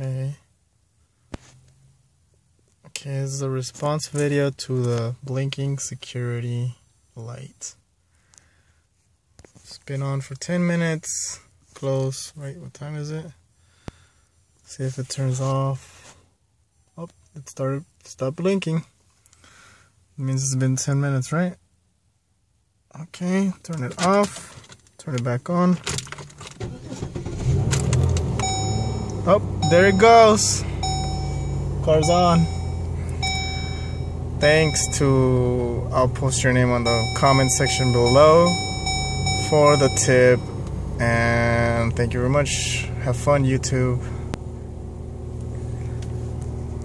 Okay. Okay, this is a response video to the blinking security light. It's been on for 10 minutes. Close. Right, what time is it? See if it turns off. Oh, it stopped blinking. It means it's been 10 minutes, right? Okay, turn it off. Turn it back on. Oh, there it goes. Car's on. Thanks to, I'll post your name on the comment section below for the tip. And thank you very much. Have fun, YouTube.